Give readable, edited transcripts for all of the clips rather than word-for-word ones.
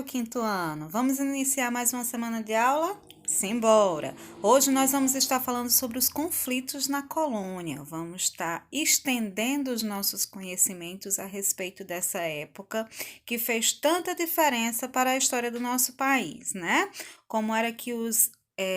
meu quinto ano! Vamos iniciar mais uma semana de aula? Simbora! Hoje nós vamos estar falando sobre os conflitos na colônia. Vamos estar estendendo os nossos conhecimentos a respeito dessa época que fez tanta diferença para a história do nosso país, né? Como era que os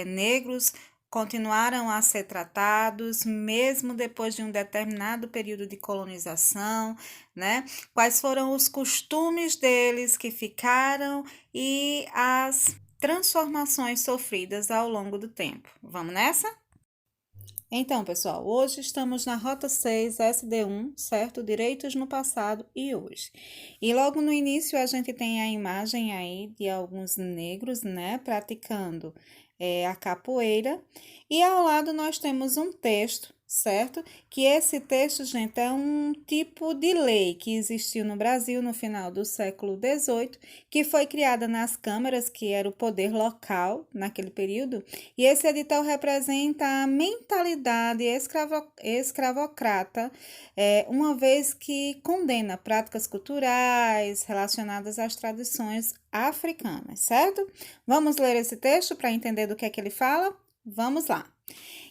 negros continuaram a ser tratados, mesmo depois de um determinado período de colonização, né? Quais foram os costumes deles que ficaram e as transformações sofridas ao longo do tempo. Vamos nessa? Então, pessoal, hoje estamos na Rota 6, SD1, certo? Direitos no passado e hoje. E logo no início a gente tem a imagem aí de alguns negros, né, praticando a capoeira. E ao lado nós temos um texto, certo? Que esse texto, gente, é um tipo de lei que existiu no Brasil no final do século XVIII, que foi criada nas câmaras, que era o poder local naquele período, e esse edital representa a mentalidade escravocrata, uma vez que condena práticas culturais relacionadas às tradições africanas, certo? Vamos ler esse texto para entender do que é que ele fala? Vamos lá.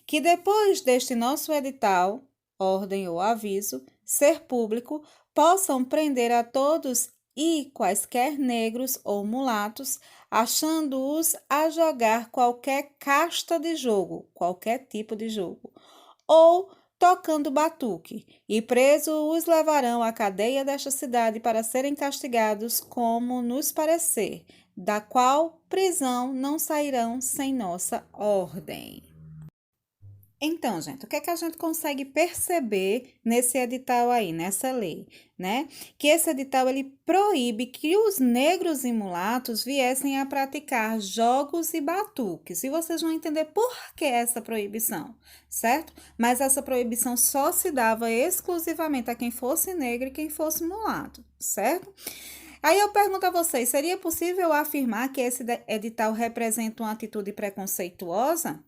Que depois deste nosso edital, ordem ou aviso, ser público, possam prender a todos e quaisquer negros ou mulatos, achando-os a jogar qualquer casta de jogo, qualquer tipo de jogo, ou tocando batuque, e preso os levarão à cadeia desta cidade para serem castigados como nos parecer, da qual prisão não sairão sem nossa ordem. Então, gente, o que é que a gente consegue perceber nesse edital aí, nessa lei, né? Que esse edital, ele proíbe que os negros e mulatos viessem a praticar jogos e batuques. E vocês vão entender por que essa proibição, certo? Mas essa proibição só se dava exclusivamente a quem fosse negro e quem fosse mulato, certo? Aí eu pergunto a vocês, seria possível afirmar que esse edital representa uma atitude preconceituosa?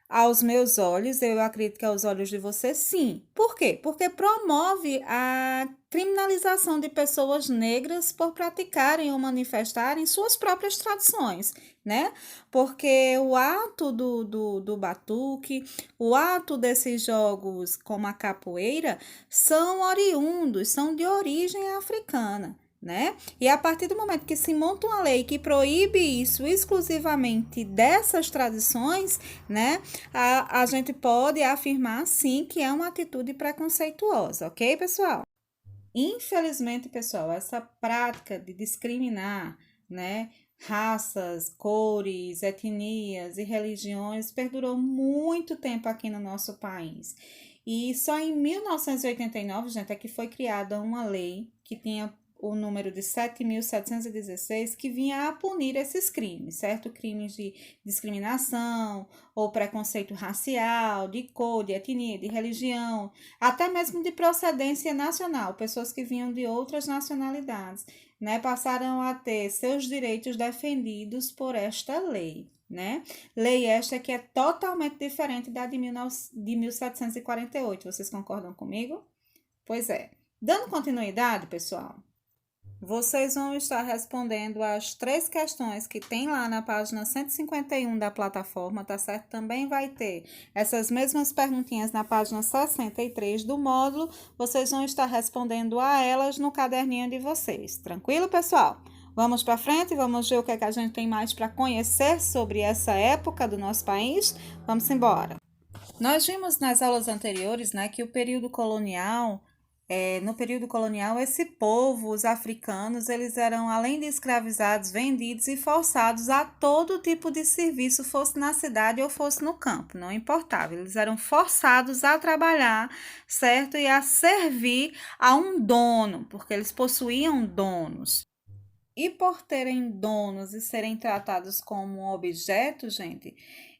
Aos meus olhos, eu acredito que aos olhos de você, sim. Por quê? Porque promove a criminalização de pessoas negras por praticarem ou manifestarem suas próprias tradições, né? Porque o ato do batuque, o ato desses jogos como a capoeira, são oriundos, são de origem africana, né? E a partir do momento que se monta uma lei que proíbe isso exclusivamente dessas tradições, né? A gente pode afirmar, sim, que é uma atitude preconceituosa, ok, pessoal? Infelizmente, pessoal, essa prática de discriminar, né, raças, cores, etnias e religiões perdurou muito tempo aqui no nosso país. E só em 1989, gente, é que foi criada uma lei que tinha o número de 7.716, que vinha a punir esses crimes, certo? Crimes de discriminação ou preconceito racial, de cor, de etnia, de religião, até mesmo de procedência nacional, pessoas que vinham de outras nacionalidades, né, passaram a ter seus direitos defendidos por esta lei, né? Lei esta que é totalmente diferente da de 1748. Vocês concordam comigo? Pois é. Dando continuidade, pessoal, vocês vão estar respondendo as 3 questões que tem lá na página 151 da plataforma, tá certo? Também vai ter essas mesmas perguntinhas na página 63 do módulo. Vocês vão estar respondendo a elas no caderninho de vocês. Tranquilo, pessoal? Vamos para frente, vamos ver o que é que a gente tem mais para conhecer sobre essa época do nosso país? Vamos embora. Nós vimos nas aulas anteriores, né, que o período colonial, no período colonial, esse povo, os africanos, eles eram, além de escravizados, vendidos e forçados a todo tipo de serviço, fosse na cidade ou fosse no campo, não importava. Eles eram forçados a trabalhar, certo? E a servir a um dono, porque eles possuíam donos. E por terem donos e serem tratados como objetos, gente,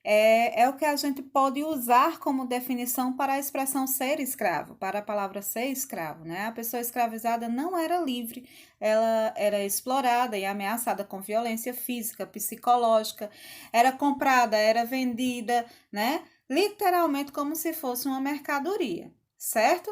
é o que a gente pode usar como definição para a expressão ser escravo, para a palavra ser escravo, né? A pessoa escravizada não era livre, ela era explorada e ameaçada com violência física, psicológica, era comprada, era vendida, né? Literalmente como se fosse uma mercadoria, certo?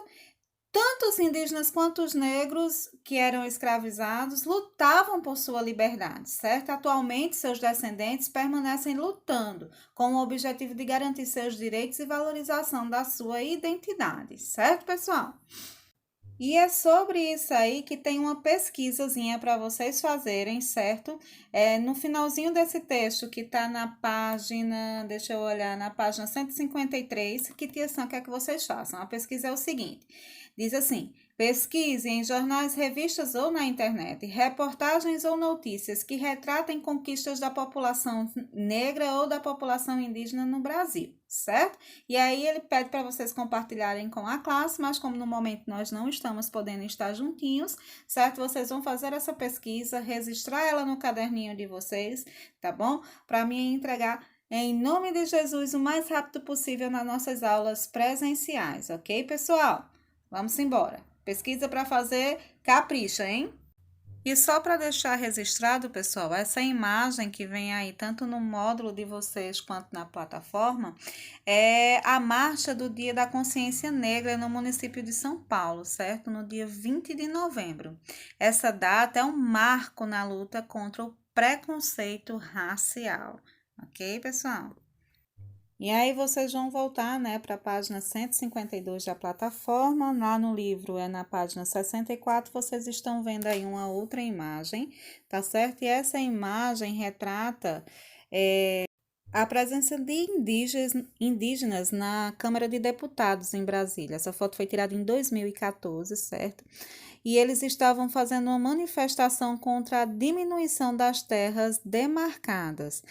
Tanto os indígenas quanto os negros que eram escravizados lutavam por sua liberdade, certo? Atualmente, seus descendentes permanecem lutando com o objetivo de garantir seus direitos e valorização da sua identidade, certo, pessoal? E é sobre isso aí que tem uma pesquisazinha para vocês fazerem, certo? No finalzinho desse texto que está na página, deixa eu olhar, na página 153, que questão quer que vocês façam? A pesquisa é o seguinte, diz assim, pesquise em jornais, revistas ou na internet, reportagens ou notícias que retratem conquistas da população negra ou da população indígena no Brasil, certo? E aí ele pede para vocês compartilharem com a classe, mas como no momento nós não estamos podendo estar juntinhos, certo? Vocês vão fazer essa pesquisa, registrar ela no caderninho de vocês, tá bom? Para mim entregar em nome de Jesus o mais rápido possível nas nossas aulas presenciais, ok, pessoal? Vamos embora. Pesquisa para fazer, capricha, hein? E só para deixar registrado, pessoal, essa imagem que vem aí tanto no módulo de vocês quanto na plataforma é a marcha do Dia da Consciência Negra no município de São Paulo, certo? No dia 20 de novembro. Essa data é um marco na luta contra o preconceito racial, ok, pessoal? E aí vocês vão voltar, né, para a página 152 da plataforma, lá no livro é na página 64, vocês estão vendo aí uma outra imagem, tá certo? E essa imagem retrata a presença de indígenas na Câmara de Deputados em Brasília. Essa foto foi tirada em 2014, certo? E eles estavam fazendo uma manifestação contra a diminuição das terras demarcadas,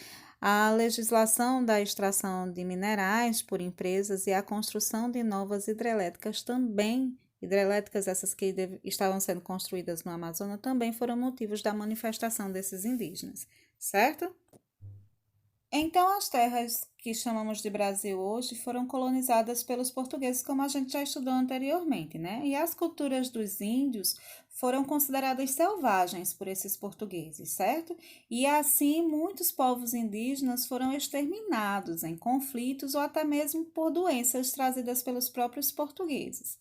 a legislação da extração de minerais por empresas e a construção de novas hidrelétricas também, hidrelétricas essas que estavam sendo construídas no Amazonas, também foram motivos da manifestação desses indígenas, certo? Então, as terras que chamamos de Brasil hoje foram colonizadas pelos portugueses, como a gente já estudou anteriormente, né? E as culturas dos índios foram consideradas selvagens por esses portugueses, certo? E assim, muitos povos indígenas foram exterminados em conflitos ou até mesmo por doenças trazidas pelos próprios portugueses.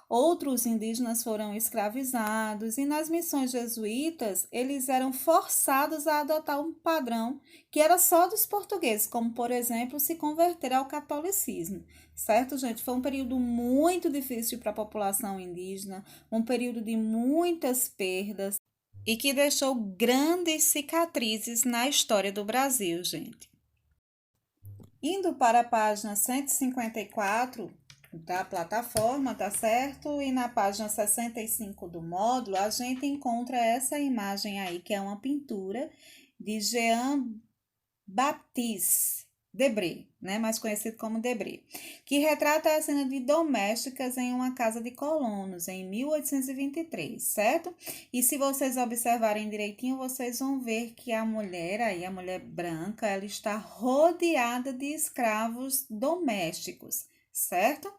Outros indígenas foram escravizados e nas missões jesuítas eles eram forçados a adotar um padrão que era só dos portugueses, como por exemplo se converter ao catolicismo, certo, gente? Foi um período muito difícil para a população indígena, um período de muitas perdas e que deixou grandes cicatrizes na história do Brasil, gente. Indo para a página 154 da plataforma, tá certo? E na página 65 do módulo, a gente encontra essa imagem aí, que é uma pintura de Jean Baptiste Debré, né? Mais conhecido como Debré, que retrata a cena de domésticas em uma casa de colonos em 1823, certo? E se vocês observarem direitinho, vocês vão ver que a mulher aí, a mulher branca, ela está rodeada de escravos domésticos, certo?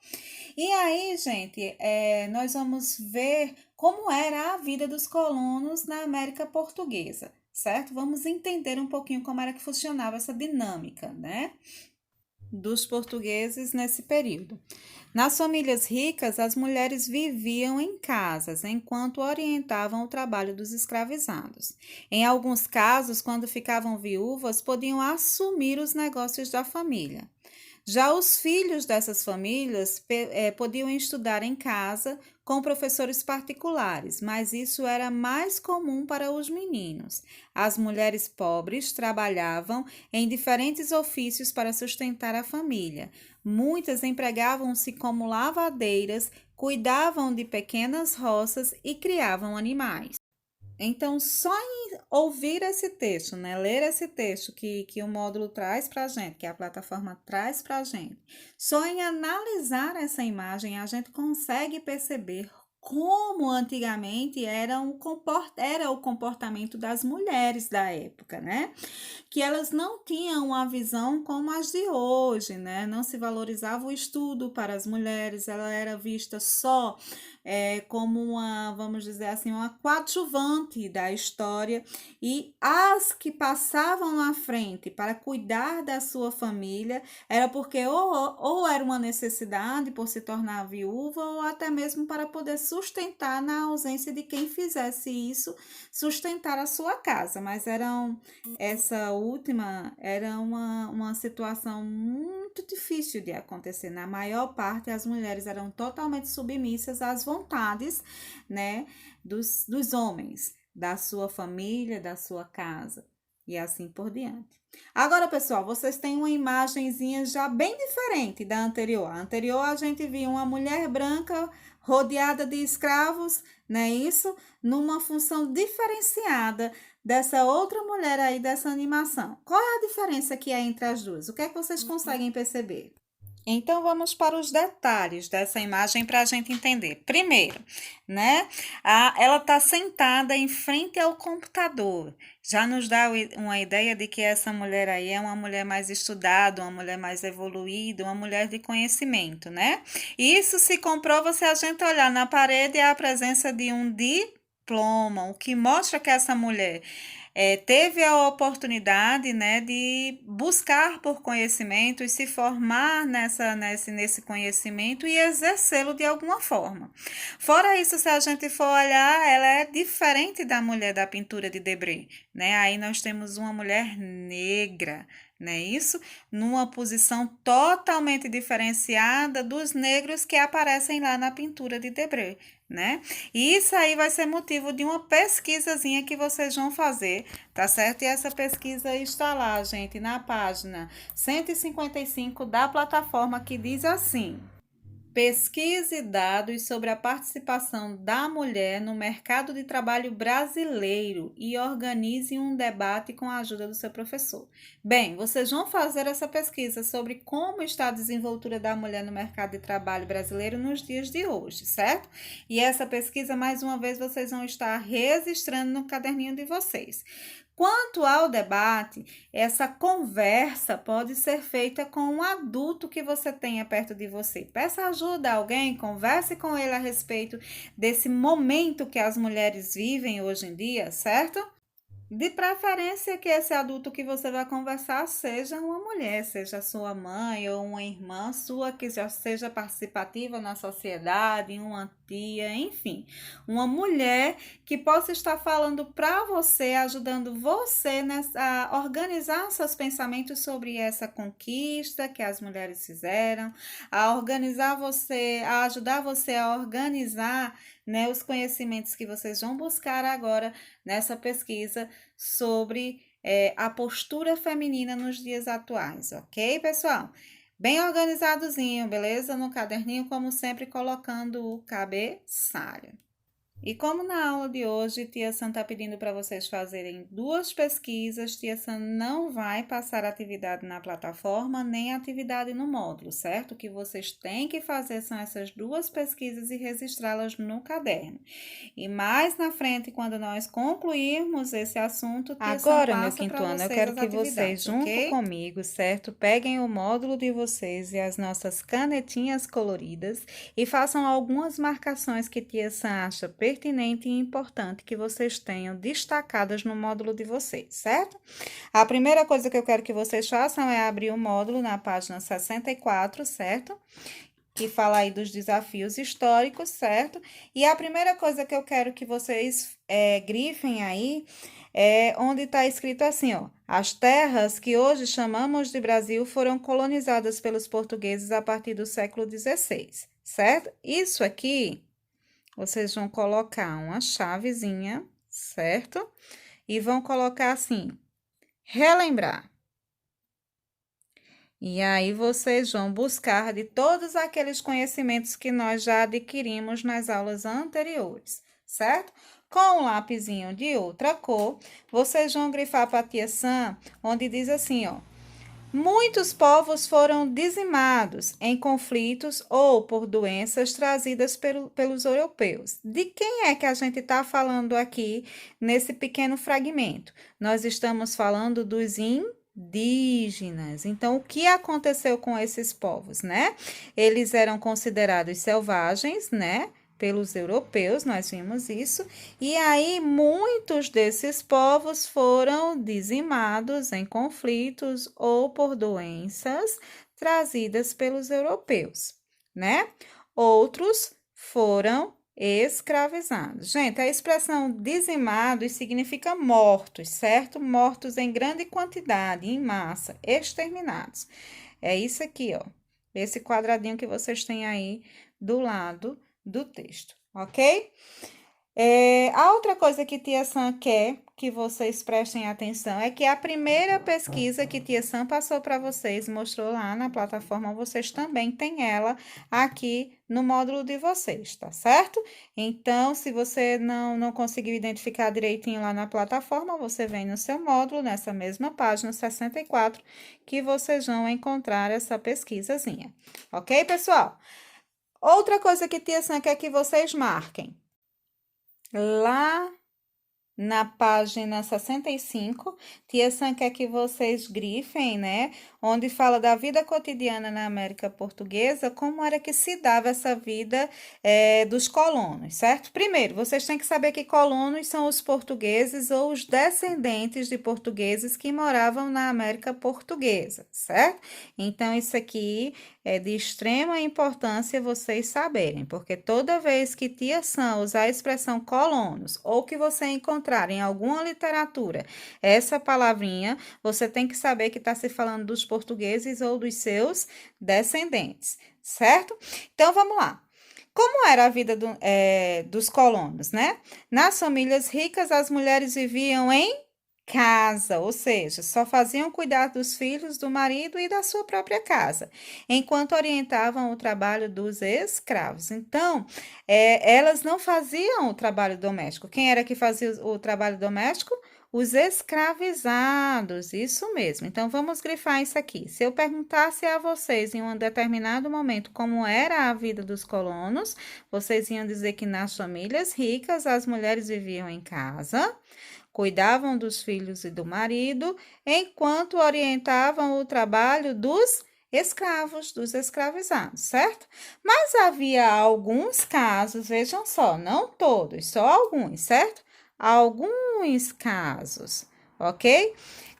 E aí, gente, nós vamos ver como era a vida dos colonos na América Portuguesa, certo? Vamos entender um pouquinho como era que funcionava essa dinâmica, né? Dos portugueses nesse período. Nas famílias ricas, as mulheres viviam em casas enquanto orientavam o trabalho dos escravizados. Em alguns casos, quando ficavam viúvas, podiam assumir os negócios da família. Já os filhos dessas famílias podiam estudar em casa com professores particulares, mas isso era mais comum para os meninos. As mulheres pobres trabalhavam em diferentes ofícios para sustentar a família. Muitas empregavam-se como lavadeiras, cuidavam de pequenas roças e criavam animais. Então, só em ouvir esse texto, né, ler esse texto que o módulo traz para a gente, que a plataforma traz para a gente, só em analisar essa imagem, a gente consegue perceber como antigamente era o comportamento das mulheres da época, né? Que elas não tinham uma visão como as de hoje, né? Não se valorizava o estudo para as mulheres, ela era vista só como uma, vamos dizer assim, uma coadjuvante da história, e as que passavam à frente para cuidar da sua família era porque ou era uma necessidade por se tornar viúva, ou até mesmo para poder sustentar na ausência de quem fizesse isso, sustentar a sua casa. Mas essa última era uma situação muito difícil de acontecer. Na maior parte, as mulheres eram totalmente submissas às vontades, né, dos homens, da sua família, da sua casa e assim por diante. Agora, pessoal, vocês têm uma imagenzinha já bem diferente da anterior. A anterior a gente viu uma mulher branca rodeada de escravos, né? Isso numa função diferenciada dessa outra mulher aí dessa animação. Qual é a diferença que há entre as duas? O que é que vocês conseguem perceber? Então, vamos para os detalhes dessa imagem para a gente entender. Primeiro, né? Ela está sentada em frente ao computador. Já nos dá uma ideia de que essa mulher aí é uma mulher mais estudada, uma mulher mais evoluída, uma mulher de conhecimento, né? E isso se comprova se a gente olhar na parede a presença de um diploma, o que mostra que essa mulher teve a oportunidade, né, de buscar por conhecimento e se formar nesse conhecimento e exercê-lo de alguma forma. Fora isso, se a gente for olhar, ela é diferente da mulher da pintura de Debré, né? Aí nós temos uma mulher negra, né? Isso numa posição totalmente diferenciada dos negros que aparecem lá na pintura de Debré, né? E isso aí vai ser motivo de uma pesquisazinha que vocês vão fazer, tá certo? E essa pesquisa está lá, gente, na página 155 da plataforma, que diz assim: pesquise dados sobre a participação da mulher no mercado de trabalho brasileiro e organize um debate com a ajuda do seu professor. Bem, vocês vão fazer essa pesquisa sobre como está a desenvoltura da mulher no mercado de trabalho brasileiro nos dias de hoje, certo? E essa pesquisa, mais uma vez, vocês vão estar registrando no caderninho de vocês. Quanto ao debate, essa conversa pode ser feita com um adulto que você tenha perto de você. Peça ajuda a alguém, converse com ele a respeito desse momento que as mulheres vivem hoje em dia, certo? De preferência que esse adulto que você vai conversar seja uma mulher, seja sua mãe ou uma irmã sua que já seja participativa na sociedade, uma tia, enfim, uma mulher que possa estar falando para você, ajudando você a organizar seus pensamentos sobre essa conquista que as mulheres fizeram, a organizar você, a ajudar você a organizar, né, os conhecimentos que vocês vão buscar agora nessa pesquisa sobre a postura feminina nos dias atuais, ok, pessoal? Bem organizadozinho, beleza? No caderninho, como sempre, colocando o cabeçalho. E como na aula de hoje, Tia Sam está pedindo para vocês fazerem duas pesquisas, Tia Sam não vai passar atividade na plataforma nem atividade no módulo, certo? O que vocês têm que fazer são essas duas pesquisas e registrá-las no caderno. E mais na frente, quando nós concluirmos esse assunto, Tia Sam Agora, meu passa quinto para ano, eu vocês quero as que vocês, atividades, junto ok? comigo, certo? Peguem o módulo de vocês e as nossas canetinhas coloridas e façam algumas marcações que Tia Sam acha pertinente e importante que vocês tenham destacadas no módulo de vocês, certo? A primeira coisa que eu quero que vocês façam é abrir o módulo na página 64, certo? Que fala aí dos desafios históricos, certo? E a primeira coisa que eu quero que vocês grifem aí é onde está escrito assim, ó: as terras que hoje chamamos de Brasil foram colonizadas pelos portugueses a partir do século XVI, certo? Isso aqui, vocês vão colocar uma chavezinha, certo? E vão colocar assim, relembrar. E aí vocês vão buscar de todos aqueles conhecimentos que nós já adquirimos nas aulas anteriores, certo? Com um lapisinho de outra cor, vocês vão grifar para a Tia Sam, onde diz assim, ó: Muitos povos foram dizimados em conflitos ou por doenças trazidas pelos europeus. De quem é que a gente está falando aqui nesse pequeno fragmento? Nós estamos falando dos indígenas. Então, o que aconteceu com esses povos, né? Eles eram considerados selvagens, né? Pelos europeus, nós vimos isso, e aí muitos desses povos foram dizimados em conflitos ou por doenças trazidas pelos europeus, né? Outros foram escravizados. Gente, a expressão dizimados significa mortos, certo? Mortos em grande quantidade, em massa, exterminados. É isso aqui, ó. Esse quadradinho que vocês têm aí do lado do texto, ok? A outra coisa que Tia Sam quer que vocês prestem atenção é que a primeira pesquisa que Tia Sam passou para vocês, mostrou lá na plataforma, vocês também têm ela aqui no módulo de vocês, tá certo? Então, se você não conseguiu identificar direitinho lá na plataforma, você vem no seu módulo, nessa mesma página 64, que vocês vão encontrar essa pesquisazinha, ok, pessoal? Outra coisa que Tia Sam quer que vocês marquem. Lá na página 65, Tia Sam quer que vocês grifem, né? Onde fala da vida cotidiana na América Portuguesa, como era que se dava essa vida dos colonos, certo? Primeiro, vocês têm que saber que colonos são os portugueses ou os descendentes de portugueses que moravam na América Portuguesa, certo? Então, isso aqui é de extrema importância vocês saberem, porque toda vez que Tia Sam usar a expressão colonos ou que você encontrar em alguma literatura essa palavrinha, você tem que saber que está se falando dos portugueses ou dos seus descendentes, certo? Então, vamos lá. Como era a vida dos colonos, né? Nas famílias ricas, as mulheres viviam em casa, ou seja, só faziam cuidar dos filhos, do marido e da sua própria casa, enquanto orientavam o trabalho dos escravos. Então, elas não faziam o trabalho doméstico. Quem era que fazia o trabalho doméstico? Os escravizados, isso mesmo. Então, vamos grifar isso aqui. Se eu perguntasse a vocês em um determinado momento como era a vida dos colonos, vocês iam dizer que nas famílias ricas as mulheres viviam em casa, cuidavam dos filhos e do marido, enquanto orientavam o trabalho dos escravos, dos escravizados, certo? Mas havia alguns casos, vejam só, não todos, só alguns, certo? Alguns casos, ok?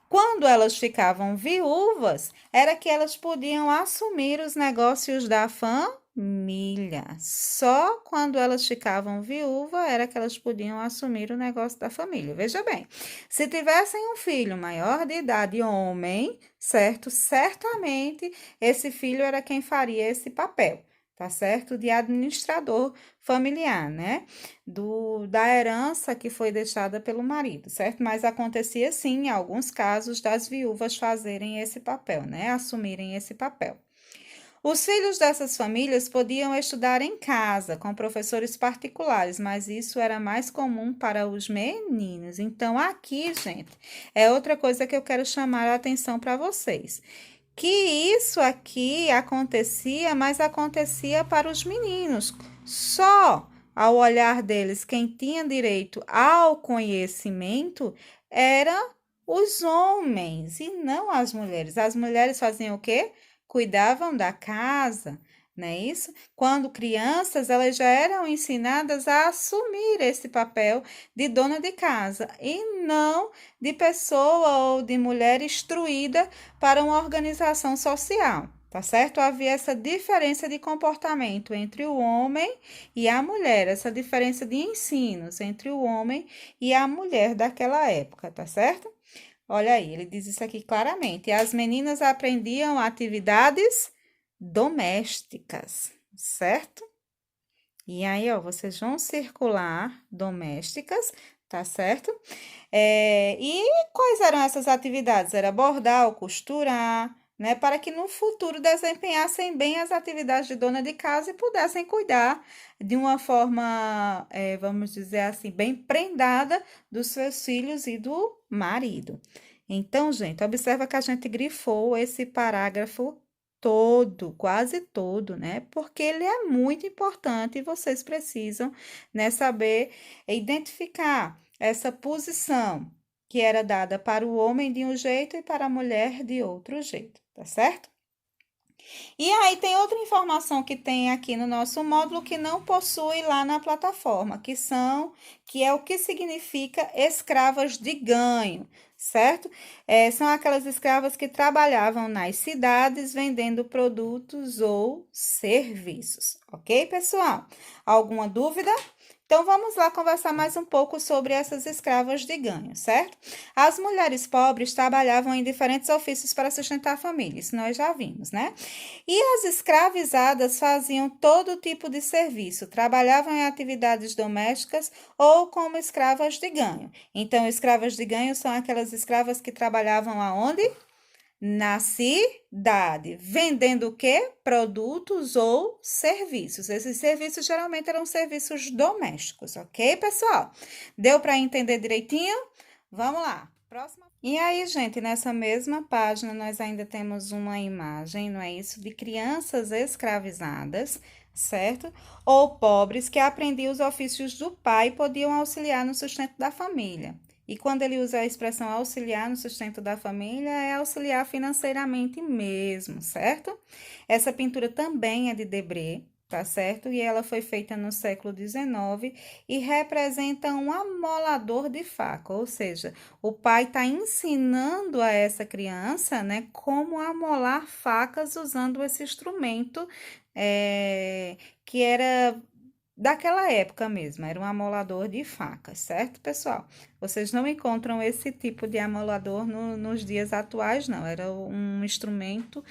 Quando elas ficavam viúvas, era que elas podiam assumir os negócios da família. Só quando elas ficavam viúvas era que elas podiam assumir o negócio da família. Veja bem, se tivessem um filho maior de idade, homem, certo? Certamente esse filho era quem faria esse papel, tá certo? De administrador familiar, né? Da herança que foi deixada pelo marido, certo? Mas acontecia sim, em alguns casos, das viúvas fazerem esse papel, né? Assumirem esse papel. Os filhos dessas famílias podiam estudar em casa, com professores particulares, mas isso era mais comum para os meninos. Então, aqui, gente, é outra coisa que eu quero chamar a atenção para vocês. Que isso aqui acontecia, mas acontecia para os meninos. Só ao olhar deles, quem tinha direito ao conhecimento eram os homens e não as mulheres. As mulheres faziam o quê? Cuidavam da casa, não é isso? Quando crianças, elas já eram ensinadas a assumir esse papel de dona de casa e não de pessoa ou de mulher instruída para uma organização social, tá certo? Havia essa diferença de comportamento entre o homem e a mulher, essa diferença de ensinos entre o homem e a mulher daquela época, tá certo? Olha aí, ele diz isso aqui claramente. As meninas aprendiam atividades domésticas, certo? E aí, ó, vocês vão circular domésticas, tá certo? E quais eram essas atividades? Era bordar ou costurar, né? Para que no futuro desempenhassem bem as atividades de dona de casa e pudessem cuidar de uma forma, vamos dizer assim, bem prendada dos seus filhos e do marido. Então, gente, observa que a gente grifou esse parágrafo todo, quase todo, né? Porque ele é muito importante e vocês precisam, né, saber identificar essa posição que era dada para o homem de um jeito e para a mulher de outro jeito, tá certo? E aí tem outra informação que tem aqui no nosso módulo que não possui lá na plataforma, que é o que significa escravas de ganho, certo? São aquelas escravas que trabalhavam nas cidades vendendo produtos ou serviços, ok, pessoal? Alguma dúvida? Então, vamos lá conversar mais um pouco sobre essas escravas de ganho, certo? As mulheres pobres trabalhavam em diferentes ofícios para sustentar a família, isso nós já vimos, né? E as escravizadas faziam todo tipo de serviço, trabalhavam em atividades domésticas ou como escravas de ganho. Então, escravas de ganho são aquelas escravas que trabalhavam aonde? Na cidade, vendendo o quê? Produtos ou serviços. Esses serviços geralmente eram serviços domésticos, ok, pessoal? Deu para entender direitinho? Vamos lá. Próxima. E aí, gente, nessa mesma página nós ainda temos uma imagem, não é isso? De crianças escravizadas, certo? Ou pobres que aprendiam os ofícios do pai e podiam auxiliar no sustento da família. E quando ele usa a expressão auxiliar no sustento da família, é auxiliar financeiramente mesmo, certo? Essa pintura também é de Debré, tá certo? E ela foi feita no século XIX e representa um amolador de faca, ou seja, o pai está ensinando a essa criança, né, como amolar facas usando esse instrumento, que era daquela época mesmo, era um amolador de facas, certo, pessoal? Vocês não encontram esse tipo de amolador nos dias atuais, não. Era um instrumento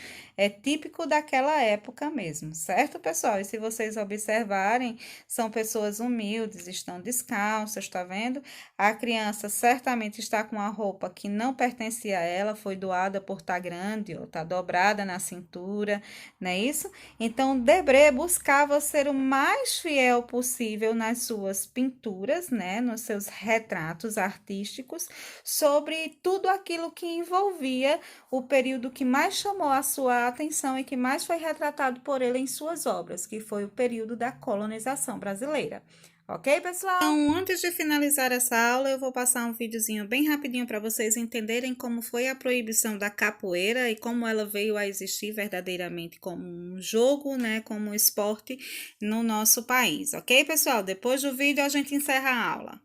típico daquela época mesmo, certo, pessoal? E se vocês observarem, são pessoas humildes, estão descalças, tá vendo? A criança certamente está com a roupa que não pertencia a ela, foi doada por tá grande ou tá dobrada na cintura, não é isso? Então, Debré buscava ser o mais fiel possível nas suas pinturas, né, nos seus retratos artísticos, sobre tudo aquilo que envolvia o período que mais chamou a sua atenção e que mais foi retratado por ele em suas obras, que foi o período da colonização brasileira. Ok, pessoal? Então, antes de finalizar essa aula, eu vou passar um videozinho bem rapidinho para vocês entenderem como foi a proibição da capoeira e como ela veio a existir verdadeiramente como um jogo, né, como um esporte no nosso país, ok, pessoal? Depois do vídeo a gente encerra a aula.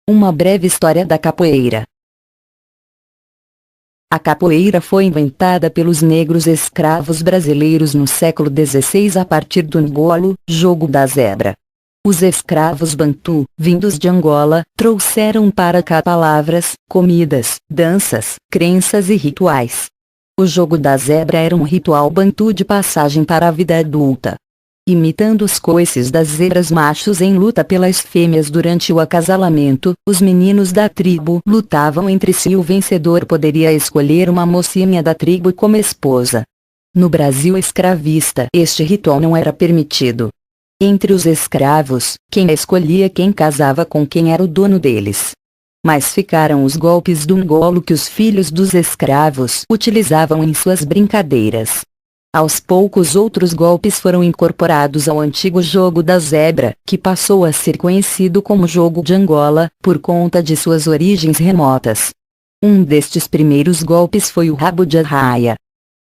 Uma breve história da capoeira. A capoeira foi inventada pelos negros escravos brasileiros no século XVI a partir do ngolo, jogo da zebra. Os escravos bantu, vindos de Angola, trouxeram para cá palavras, comidas, danças, crenças e rituais. O jogo da zebra era um ritual bantu de passagem para a vida adulta. Imitando os coices das zebras machos em luta pelas fêmeas durante o acasalamento, os meninos da tribo lutavam entre si e o vencedor poderia escolher uma mocinha da tribo como esposa. No Brasil escravista, este ritual não era permitido. Entre os escravos, quem escolhia quem casava com quem era o dono deles. Mas ficaram os golpes do ngolo que os filhos dos escravos utilizavam em suas brincadeiras. Aos poucos outros golpes foram incorporados ao antigo jogo da zebra, que passou a ser conhecido como jogo de Angola, por conta de suas origens remotas. Um destes primeiros golpes foi o rabo de arraia.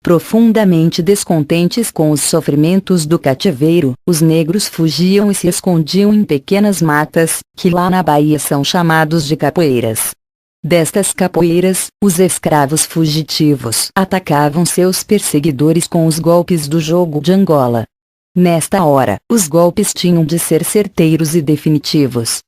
Profundamente descontentes com os sofrimentos do cativeiro, os negros fugiam e se escondiam em pequenas matas, que lá na Bahia são chamados de capoeiras. Destas capoeiras, os escravos fugitivos atacavam seus perseguidores com os golpes do jogo de Angola. Nesta hora, os golpes tinham de ser certeiros e definitivos.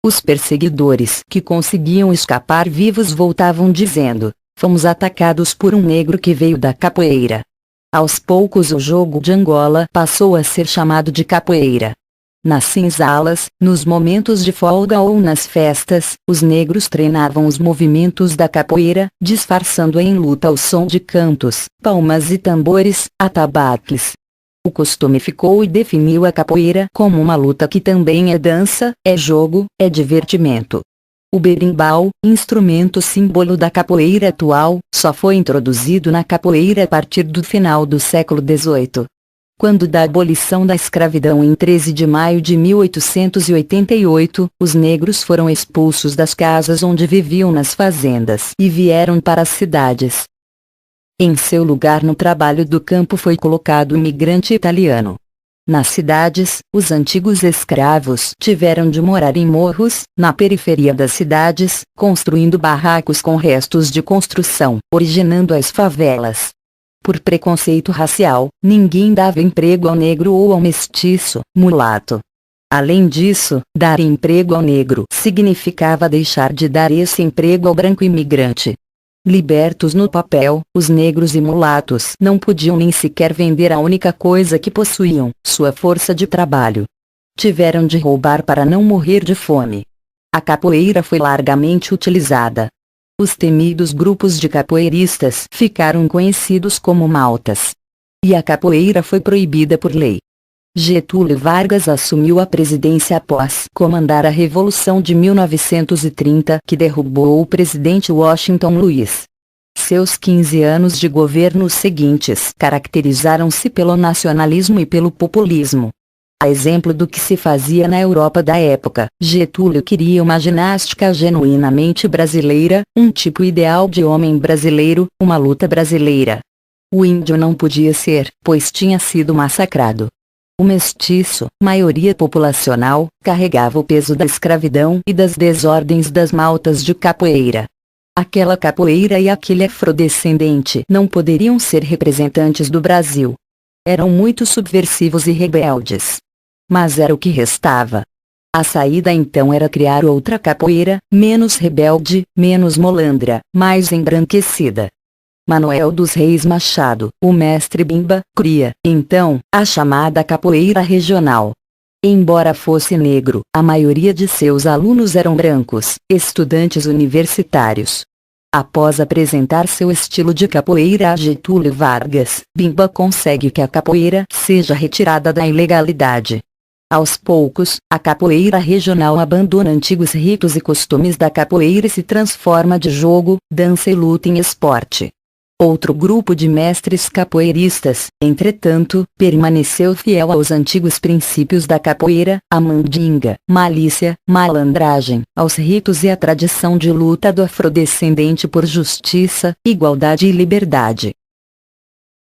Os perseguidores que conseguiam escapar vivos voltavam dizendo: "Fomos atacados por um negro que veio da capoeira." Aos poucos o jogo de Angola passou a ser chamado de capoeira. Nas senzalas, nos momentos de folga ou nas festas, os negros treinavam os movimentos da capoeira, disfarçando em luta ao som de cantos, palmas e tambores, atabaques. O costume ficou e definiu a capoeira como uma luta que também é dança, é jogo, é divertimento. O berimbau, instrumento símbolo da capoeira atual, só foi introduzido na capoeira a partir do final do século XVIII. Quando da abolição da escravidão em 13 de maio de 1888, os negros foram expulsos das casas onde viviam nas fazendas e vieram para as cidades. Em seu lugar no trabalho do campo foi colocado o imigrante italiano. Nas cidades, os antigos escravos tiveram de morar em morros, na periferia das cidades, construindo barracos com restos de construção, originando as favelas. Por preconceito racial, ninguém dava emprego ao negro ou ao mestiço, mulato. Além disso, dar emprego ao negro significava deixar de dar esse emprego ao branco imigrante. Libertos no papel, os negros e mulatos não podiam nem sequer vender a única coisa que possuíam, sua força de trabalho. Tiveram de roubar para não morrer de fome. A capoeira foi largamente utilizada. Os temidos grupos de capoeiristas ficaram conhecidos como maltas. E a capoeira foi proibida por lei. Getúlio Vargas assumiu a presidência após comandar a Revolução de 1930, que derrubou o presidente Washington Luiz. Seus 15 anos de governo seguintes caracterizaram-se pelo nacionalismo e pelo populismo. A exemplo do que se fazia na Europa da época, Getúlio queria uma ginástica genuinamente brasileira, um tipo ideal de homem brasileiro, uma luta brasileira. O índio não podia ser, pois tinha sido massacrado. O mestiço, maioria populacional, carregava o peso da escravidão e das desordens das maltas de capoeira. Aquela capoeira e aquele afrodescendente não poderiam ser representantes do Brasil. Eram muito subversivos e rebeldes. Mas era o que restava. A saída então era criar outra capoeira, menos rebelde, menos molandra, mais embranquecida. Manuel dos Reis Machado, o mestre Bimba, cria, então, a chamada capoeira regional. Embora fosse negro, a maioria de seus alunos eram brancos, estudantes universitários. Após apresentar seu estilo de capoeira a Getúlio Vargas, Bimba consegue que a capoeira seja retirada da ilegalidade. Aos poucos, a capoeira regional abandona antigos ritos e costumes da capoeira e se transforma de jogo, dança e luta em esporte. Outro grupo de mestres capoeiristas, entretanto, permaneceu fiel aos antigos princípios da capoeira, a mandinga, malícia, malandragem, aos ritos e à tradição de luta do afrodescendente por justiça, igualdade e liberdade.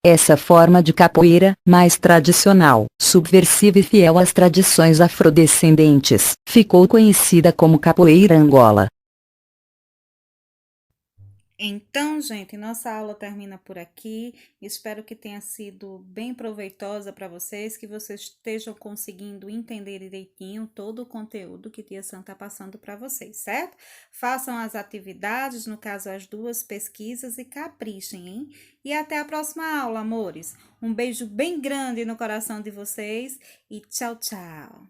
Essa forma de capoeira, mais tradicional, subversiva e fiel às tradições afrodescendentes, ficou conhecida como capoeira Angola. Então, gente, nossa aula termina por aqui. Espero que tenha sido bem proveitosa para vocês, que vocês estejam conseguindo entender direitinho todo o conteúdo que Tia Sam está passando para vocês, certo? Façam as atividades, no caso as duas pesquisas, e caprichem, hein? E até a próxima aula, amores. Um beijo bem grande no coração de vocês e tchau, tchau!